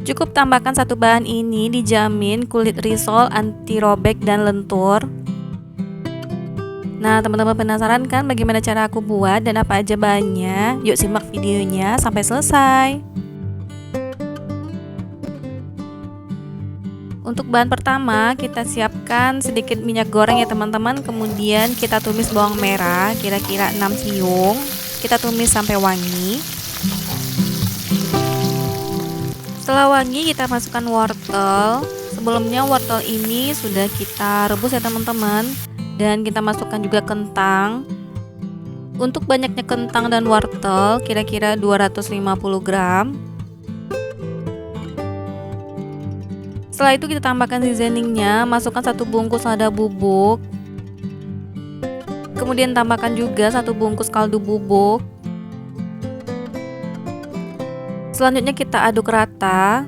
Cukup tambahkan satu bahan ini, dijamin kulit risol anti robek dan lentur. Nah, teman-teman penasaran kan bagaimana cara aku buat dan apa aja bahannya? Yuk simak videonya sampai selesai. Untuk bahan pertama, kita siapkan sedikit minyak goreng ya teman-teman. Kemudian kita tumis bawang merah, kira-kira 6 siung. Kita tumis sampai wangi. Setelah wangi, kita masukkan wortel. Sebelumnya wortel ini sudah kita rebus ya teman-teman. Dan kita masukkan juga kentang. Untuk banyaknya kentang dan wortel, kira-kira 250 gram. Setelah itu kita tambahkan seasoningnya, masukkan 1 bungkus lada bubuk. Kemudian tambahkan juga 1 bungkus kaldu bubuk. Selanjutnya kita aduk rata.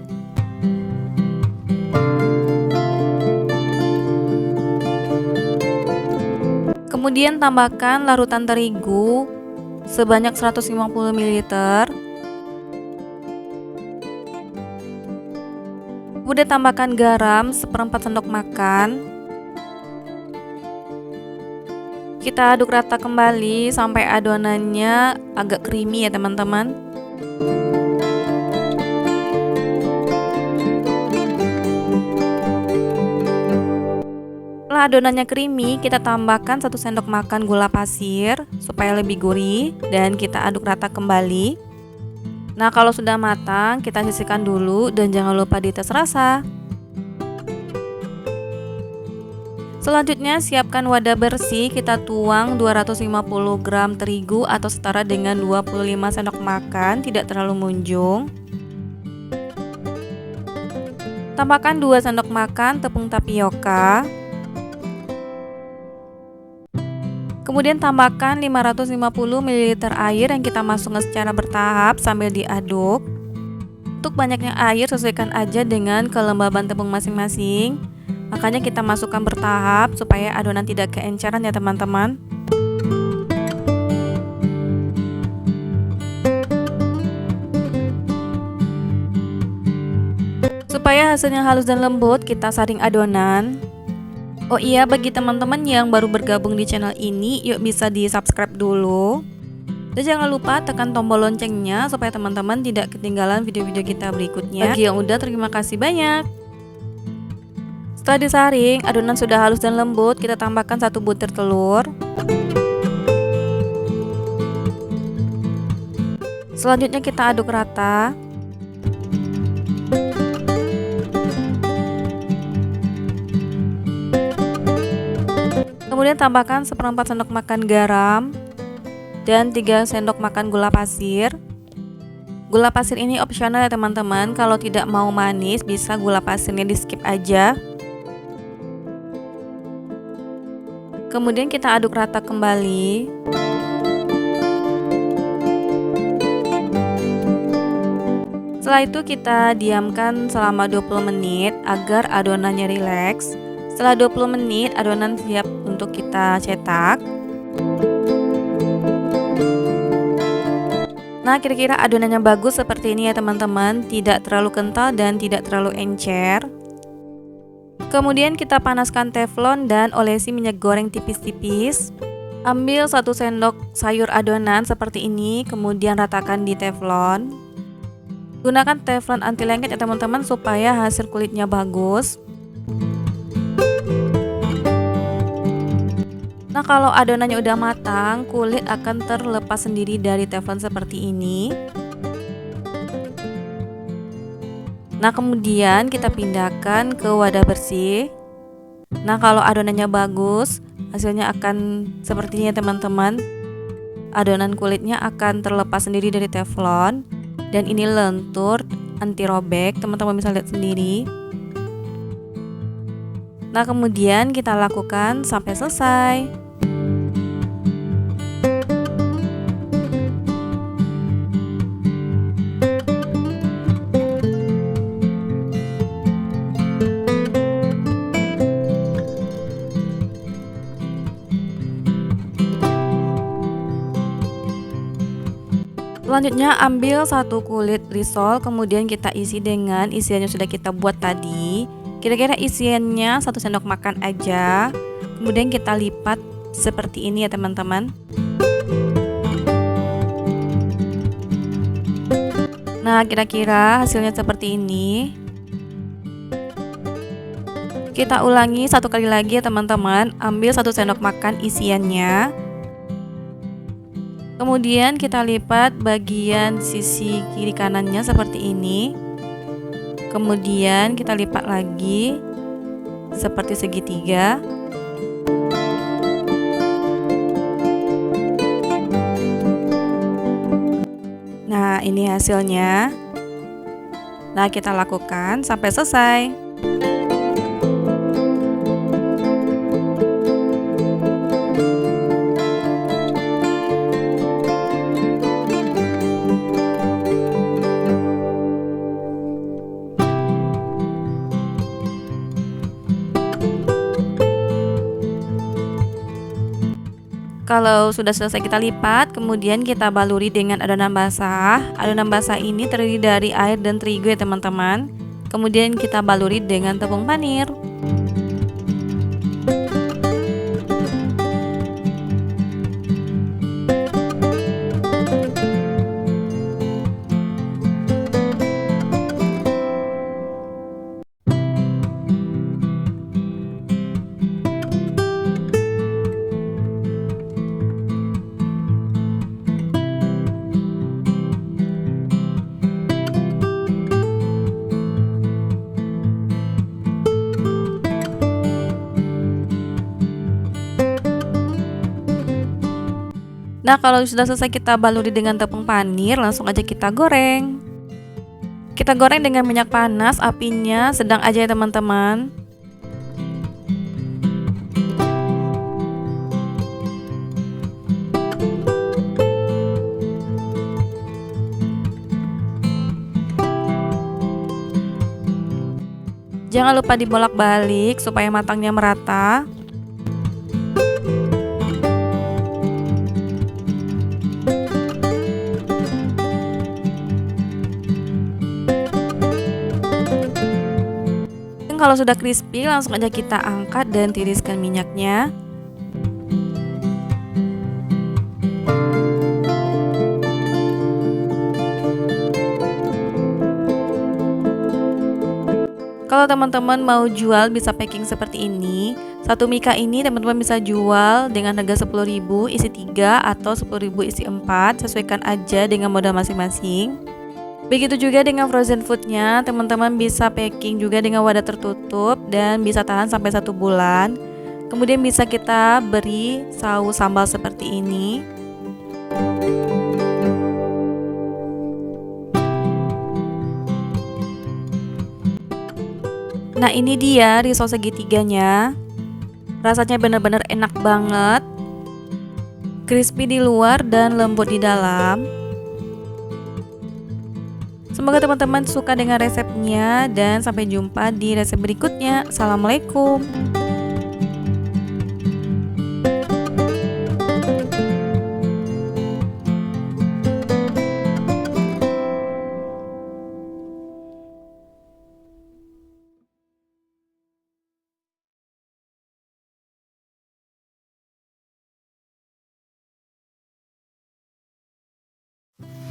Kemudian tambahkan larutan terigu sebanyak 150 ml. Kemudian tambahkan garam 1/4 sendok makan. Kita aduk rata kembali sampai adonannya agak creamy ya teman-teman. Setelah adonannya creamy, kita tambahkan 1 sendok makan gula pasir supaya lebih gurih dan kita aduk rata kembali. Nah, kalau sudah matang, kita sisihkan dulu dan jangan lupa dites rasa. Selanjutnya, siapkan wadah bersih, kita tuang 250 gram terigu atau setara dengan 25 sendok makan, tidak terlalu munjung. Tambahkan 2 sendok makan tepung tapioka. Kemudian tambahkan 550 ml air yang kita masukkan secara bertahap sambil diaduk. Untuk banyaknya air sesuaikan aja dengan kelembaban tepung masing-masing. Makanya kita masukkan bertahap supaya adonan tidak keenceran ya teman-teman. Supaya hasilnya halus dan lembut, kita saring adonan. Oh iya, bagi teman-teman yang baru bergabung di channel ini, yuk bisa di subscribe dulu. Dan jangan lupa tekan tombol loncengnya supaya teman-teman tidak ketinggalan video-video kita berikutnya. Bagi yang udah, terima kasih banyak. Setelah disaring, adonan sudah halus dan lembut, kita tambahkan 1 butir telur. Selanjutnya kita aduk rata. Kemudian tambahkan 1/4 sendok makan garam dan 3 sendok makan gula pasir. Gula pasir ini opsional ya teman-teman. Kalau tidak mau manis, bisa gula pasirnya di skip aja. Kemudian kita aduk rata kembali. Setelah itu kita diamkan selama 20 menit agar adonannya rileks. Setelah 20 menit, adonan siap untuk kita cetak. Nah, kira-kira adonannya bagus seperti ini ya teman-teman. Tidak terlalu kental dan tidak terlalu encer. Kemudian kita panaskan teflon dan olesi minyak goreng tipis-tipis. Ambil 1 sendok sayur adonan seperti ini, kemudian ratakan di teflon. Gunakan teflon anti lengket ya teman-teman supaya hasil kulitnya bagus. Nah, kalau adonannya udah matang, kulit akan terlepas sendiri dari teflon seperti ini. Nah, kemudian kita pindahkan ke wadah bersih. Nah, kalau adonannya bagus, hasilnya akan seperti ini ya teman-teman. Adonan kulitnya akan terlepas sendiri dari teflon. Dan ini lentur, anti robek, teman-teman bisa lihat sendiri. Nah, kemudian kita lakukan sampai selesai. Selanjutnya ambil satu kulit risol, kemudian kita isi dengan isian yang sudah kita buat tadi. Kira-kira isiannya 1 sendok makan aja. Kemudian kita lipat seperti ini ya teman-teman. Nah, kira-kira hasilnya seperti ini. Kita ulangi satu kali lagi ya teman-teman. Ambil 1 sendok makan isiannya. Kemudian kita lipat bagian sisi kiri kanannya seperti ini. Kemudian kita lipat lagi seperti segitiga. Nah, ini hasilnya. Nah, kita lakukan sampai selesai. Kalau sudah selesai kita lipat, kemudian kita baluri dengan adonan basah. Adonan basah ini terdiri dari air dan terigu ya teman-teman. Kemudian kita baluri dengan tepung panir. Nah, kalau sudah selesai kita baluri dengan tepung panir, langsung aja kita goreng. Kita goreng dengan minyak panas, apinya sedang aja ya teman-teman. Jangan lupa dibolak-balik supaya matangnya merata. Kalau sudah crispy, langsung aja kita angkat dan tiriskan minyaknya. Kalau teman-teman mau jual bisa packing seperti ini. Satu mika ini teman-teman bisa jual dengan harga 10.000 isi 3 atau 10.000 isi 4, sesuaikan aja dengan modal masing-masing. Begitu juga dengan frozen foodnya, teman-teman bisa packing juga dengan wadah tertutup dan bisa tahan sampai 1 bulan. Kemudian bisa kita beri saus sambal seperti ini. Nah, ini dia risol segitiganya. Rasanya benar-benar enak banget. Crispy di luar dan lembut di dalam. Semoga teman-teman suka dengan resepnya dan sampai jumpa di resep berikutnya. Assalamualaikum.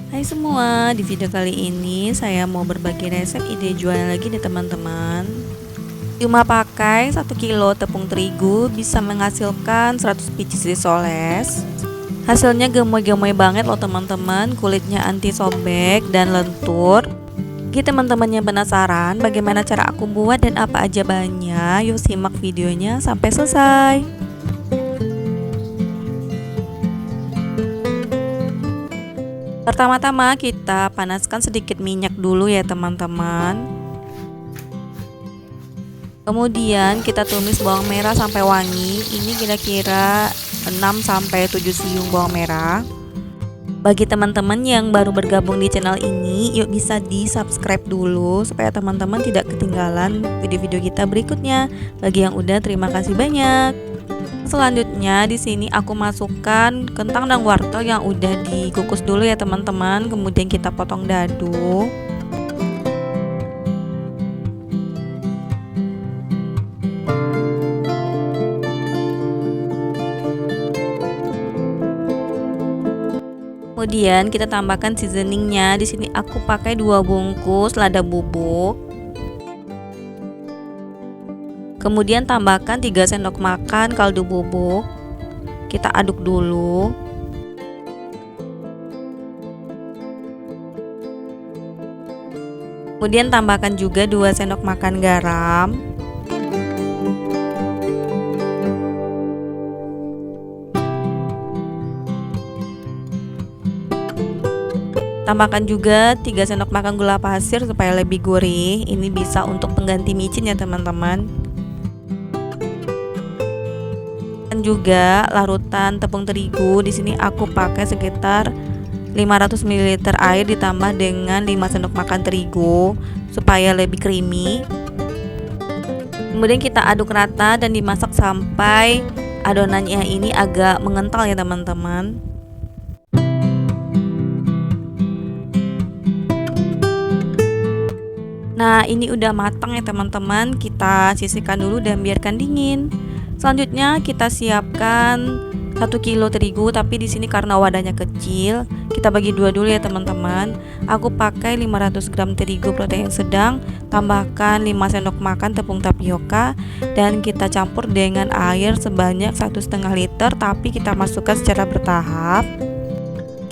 Hai semua, di video kali ini saya mau berbagi resep ide jualan lagi nih teman-teman. Cuma pakai 1 kilo tepung terigu bisa menghasilkan 100 biji risoles. Hasilnya gemoy-gemoy banget loh teman-teman, kulitnya anti sobek dan lentur. Bagi teman-teman yang penasaran bagaimana cara aku buat dan apa aja bahannya, yuk simak videonya sampai selesai. Pertama-tama kita panaskan sedikit minyak dulu ya teman-teman. Kemudian kita tumis bawang merah sampai wangi. Ini kira-kira 6-7 siung bawang merah. Bagi teman-teman yang baru bergabung di channel ini, yuk bisa di subscribe dulu supaya teman-teman tidak ketinggalan video-video kita berikutnya. Bagi yang udah, terima kasih banyak. Selanjutnya di sini aku masukkan kentang dan wortel yang udah dikukus dulu ya teman-teman. Kemudian kita potong dadu. Kemudian kita tambahkan seasoningnya. Di sini aku pakai 2 bungkus lada bubuk. Kemudian tambahkan 3 sendok makan kaldu bubuk. Kita aduk dulu. Kemudian tambahkan juga 2 sendok makan garam. Tambahkan juga 3 sendok makan gula pasir supaya lebih gurih. Ini bisa untuk pengganti micin ya teman-teman. Dan juga larutan tepung terigu. Di sini aku pakai sekitar 500 ml air ditambah dengan 5 sendok makan terigu supaya lebih creamy. Kemudian kita aduk rata dan dimasak sampai adonannya ini agak mengental ya teman-teman. Nah, ini udah matang ya teman-teman. Kita sisihkan dulu dan biarkan dingin. Selanjutnya kita siapkan 1 kilo terigu, tapi di sini karena wadahnya kecil, kita bagi dua dulu ya teman-teman. Aku pakai 500 gram terigu protein sedang, tambahkan 5 sendok makan tepung tapioka, dan kita campur dengan air sebanyak 1,5 liter, tapi kita masukkan secara bertahap.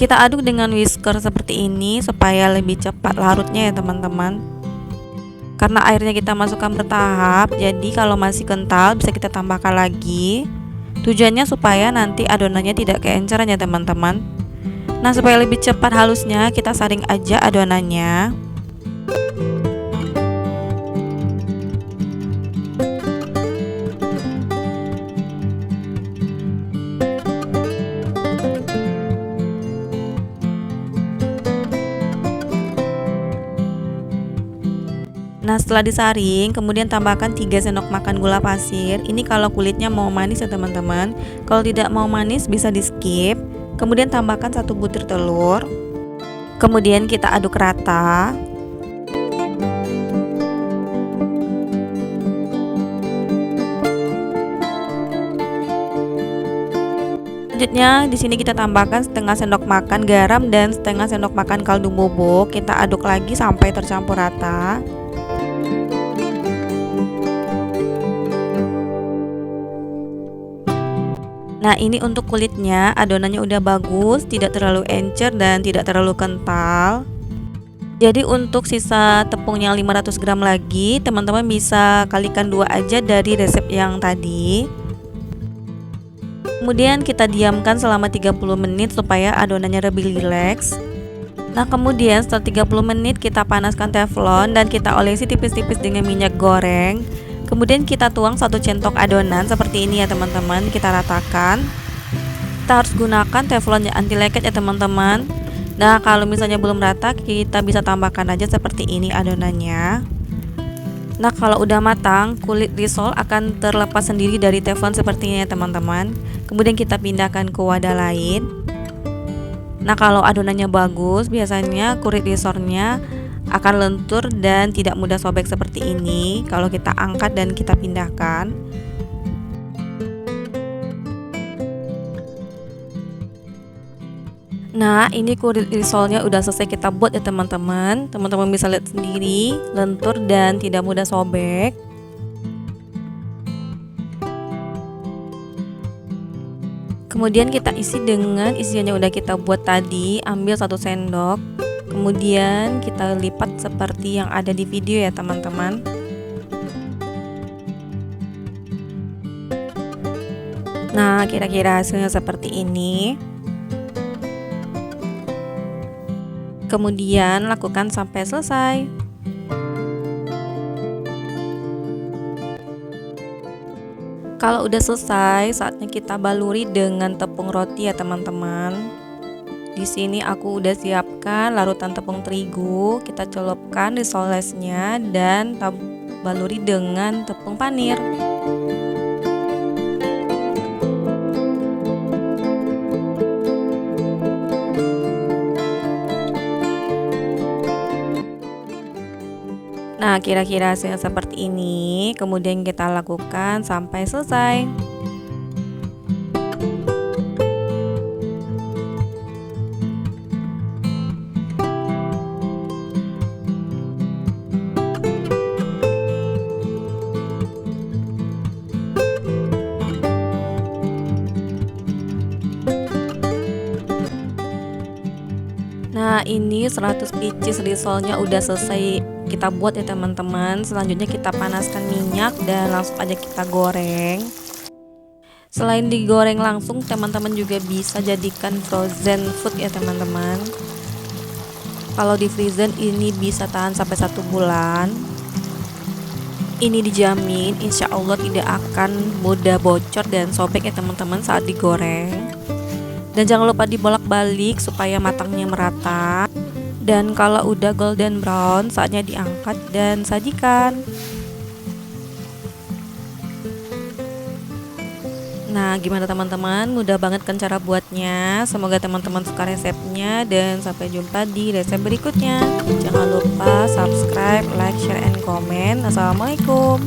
Kita aduk dengan whisker seperti ini supaya lebih cepat larutnya ya teman-teman. Karena airnya kita masukkan bertahap, jadi kalau masih kental bisa kita tambahkan lagi. Tujuannya supaya nanti adonannya tidak keenceran ya teman-teman. Nah, supaya lebih cepat halusnya, kita saring aja adonannya. Nah, setelah disaring, kemudian tambahkan 3 sendok makan gula pasir. Ini kalau kulitnya mau manis ya teman-teman. Kalau tidak mau manis bisa di skip. Kemudian tambahkan 1 butir telur. Kemudian kita aduk rata. Selanjutnya di sini kita tambahkan setengah sendok makan garam dan setengah sendok makan kaldu bubuk. Kita aduk lagi sampai tercampur rata. Nah, ini untuk kulitnya, adonannya udah bagus, tidak terlalu encer dan tidak terlalu kental. Jadi untuk sisa tepungnya 500 gram lagi, teman-teman bisa kalikan 2 aja dari resep yang tadi. Kemudian kita diamkan selama 30 menit supaya adonannya lebih rileks. Nah, kemudian setelah 30 menit kita panaskan teflon dan kita olesi tipis-tipis dengan minyak goreng. Kemudian kita tuang 1 centok adonan seperti ini ya teman-teman. Kita ratakan. Kita harus gunakan teflon yang anti leket ya teman-teman. Nah, kalau misalnya belum rata, kita bisa tambahkan aja seperti ini adonannya. Nah, kalau udah matang, kulit risol akan terlepas sendiri dari teflon seperti ini ya teman-teman. Kemudian kita pindahkan ke wadah lain. Nah, kalau adonannya bagus, biasanya kulit risolnya akan lentur dan tidak mudah sobek seperti ini kalau kita angkat dan kita pindahkan. Nah, ini kulit risolnya udah selesai kita buat ya teman-teman. Teman-teman bisa lihat sendiri, lentur dan tidak mudah sobek. Kemudian kita isi dengan isian yang udah kita buat tadi. Ambil 1 sendok. Kemudian kita lipat seperti yang ada di video ya teman-teman. Nah, kira-kira hasilnya seperti ini. Kemudian lakukan sampai selesai. Kalau udah selesai, saatnya kita baluri dengan tepung roti ya teman-teman. Di sini aku udah siapkan larutan tepung terigu, kita celupkan risolesnya dan baluri dengan tepung panir. Nah, kira-kira hasilnya seperti ini. Kemudian kita lakukan sampai selesai. Nah, ini 100 pieces risolnya udah selesai kita buat ya teman-teman. Selanjutnya kita panaskan minyak dan langsung aja kita goreng. Selain digoreng langsung, teman-teman juga bisa jadikan frozen food ya teman-teman. Kalau di frozen ini bisa tahan sampai 1 bulan. Ini dijamin insya Allah tidak akan mudah bocor dan sobek ya teman-teman saat digoreng. Dan jangan lupa dibolak-balik supaya matangnya merata. Dan kalau udah golden brown, saatnya diangkat dan sajikan. Nah, gimana teman-teman? Mudah banget kan cara buatnya? Semoga teman-teman suka resepnya dan sampai jumpa di resep berikutnya. Jangan lupa subscribe, like, share, and comment. Assalamualaikum.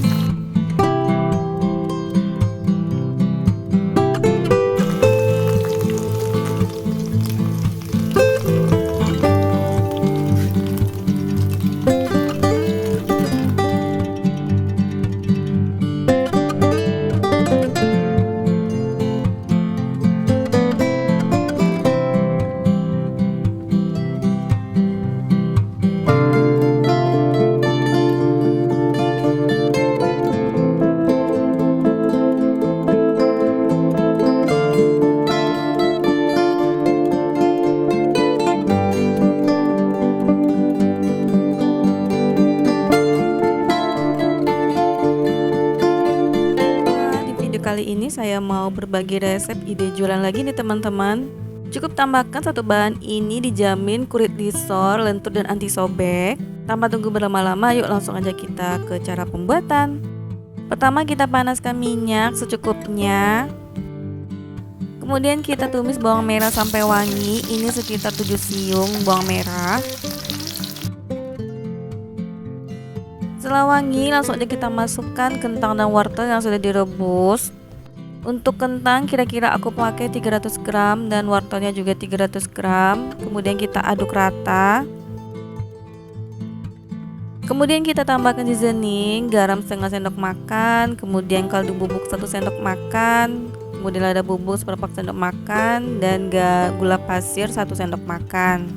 Kali ini saya mau berbagi resep ide jualan lagi nih teman-teman. Cukup tambahkan satu bahan ini dijamin kulit risol, lentur dan anti sobek. Tanpa tunggu berlama-lama, yuk langsung aja kita ke cara pembuatan. Pertama kita panaskan minyak secukupnya. Kemudian kita tumis bawang merah sampai wangi. Ini sekitar 7 siung bawang merah. Setelah wangi, langsung aja kita masukkan kentang dan wortel yang sudah direbus. Untuk kentang kira-kira aku pakai 300 gram dan wortelnya juga 300 gram. Kemudian kita aduk rata. Kemudian kita tambahkan seasoning, garam setengah sendok makan, kemudian kaldu bubuk 1 sendok makan, kemudian lada bubuk seperempat sendok makan, dan gula pasir 1 sendok makan.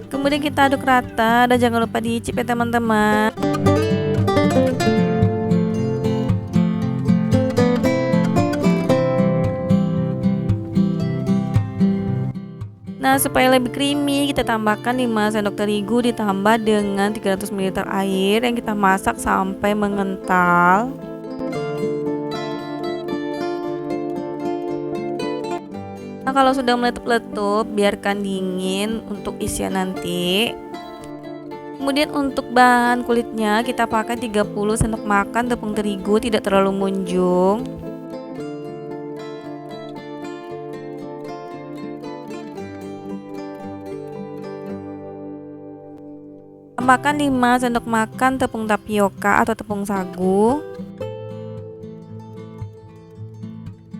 Kemudian kita aduk rata dan jangan lupa diicip ya teman-teman. Nah, supaya lebih creamy kita tambahkan 5 sendok terigu ditambah dengan 300 ml air yang kita masak sampai mengental. Nah, kalau sudah meletup-letup, biarkan dingin untuk isian nanti. Kemudian untuk bahan kulitnya kita pakai 30 sendok makan tepung terigu, tidak terlalu munjung. Tambahkan 5 sendok makan tepung tapioka atau tepung sagu.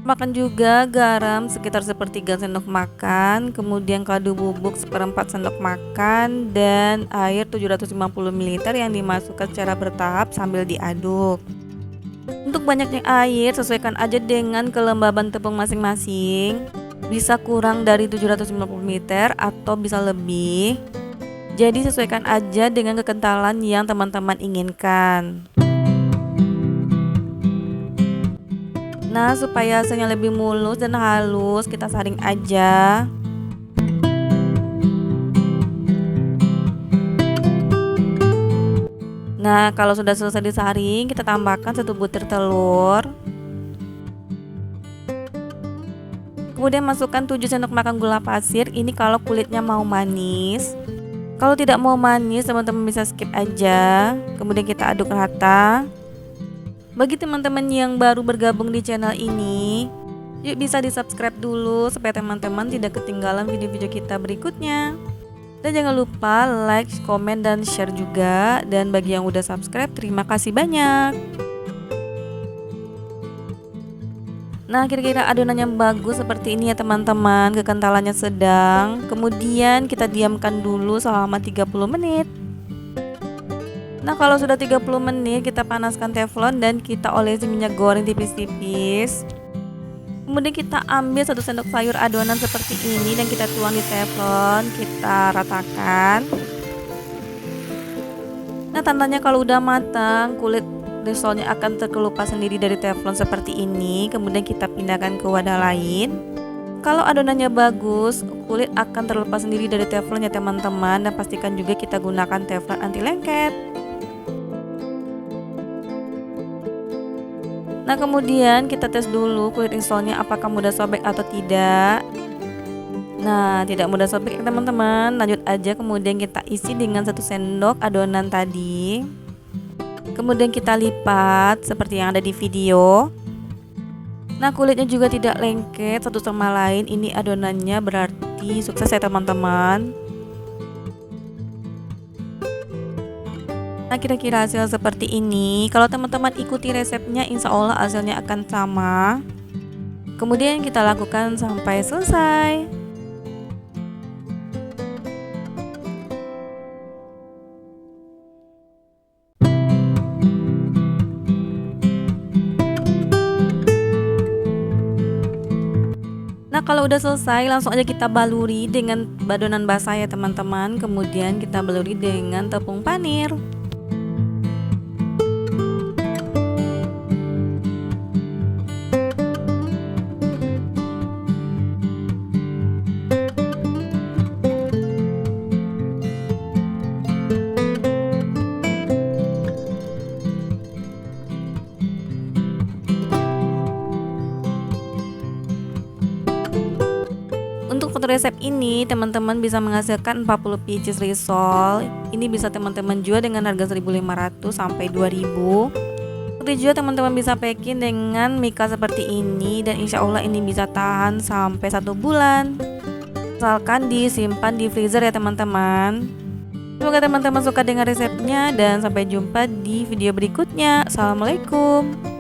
Tambahkan juga garam sekitar 1/3 sendok makan, kemudian kaldu bubuk 1/4 sendok makan, dan air 750 ml yang dimasukkan secara bertahap sambil diaduk. Untuk banyaknya air sesuaikan aja dengan kelembaban tepung masing-masing. Bisa kurang dari 750 ml atau bisa lebih. Jadi sesuaikan aja dengan kekentalan yang teman-teman inginkan. Nah, supaya hasilnya lebih mulus dan halus, kita saring aja. Nah, kalau sudah selesai disaring, kita tambahkan 1 butir telur. Kemudian masukkan 7 sendok makan gula pasir. Ini kalau kulitnya mau manis. Kalau tidak mau manis, teman-teman bisa skip aja. Kemudian kita aduk rata. Bagi teman-teman yang baru bergabung di channel ini, yuk bisa di subscribe dulu supaya teman-teman tidak ketinggalan video-video kita berikutnya. Dan jangan lupa like, komen, dan share juga. Dan bagi yang udah subscribe, terima kasih banyak. Nah, kira-kira adonan yang bagus seperti ini ya teman-teman, kekentalannya sedang. Kemudian kita diamkan dulu selama 30 menit. Nah, kalau sudah 30 menit kita panaskan teflon dan kita olesi minyak goreng tipis-tipis. Kemudian kita ambil 1 sendok sayur adonan seperti ini dan kita tuang di teflon, kita ratakan. Nah, tandanya kalau udah matang, kulit risolnya akan terkelupas sendiri dari teflon seperti ini. Kemudian kita pindahkan ke wadah lain. Kalau adonannya bagus, kulit akan terlepas sendiri dari teflon ya teman-teman. Dan pastikan juga kita gunakan teflon anti lengket. Nah, kemudian kita tes dulu kulit risolnya apakah mudah sobek atau tidak. Nah, tidak mudah sobek ya teman-teman. Lanjut aja, kemudian kita isi dengan 1 sendok adonan tadi. Kemudian kita lipat seperti yang ada di video. Nah, kulitnya juga tidak lengket satu sama lain. Ini adonannya berarti sukses ya teman-teman. Nah, kira-kira hasil seperti ini. Kalau teman-teman ikuti resepnya, insya Allah hasilnya akan sama. Kemudian kita lakukan sampai selesai. Nah, kalau udah selesai langsung aja kita baluri dengan adonan basah ya teman-teman. Kemudian kita baluri dengan tepung panir. Untuk foto resep ini teman-teman bisa menghasilkan 40 pieces risol. Ini bisa teman-teman jual dengan harga 1.500 sampai 2.000. Seperti juga teman-teman bisa packing dengan mika seperti ini dan insya Allah ini bisa tahan sampai 1 bulan. Asalkan disimpan di freezer ya teman-teman. Semoga teman-teman suka dengan resepnya dan sampai jumpa di video berikutnya. Assalamualaikum.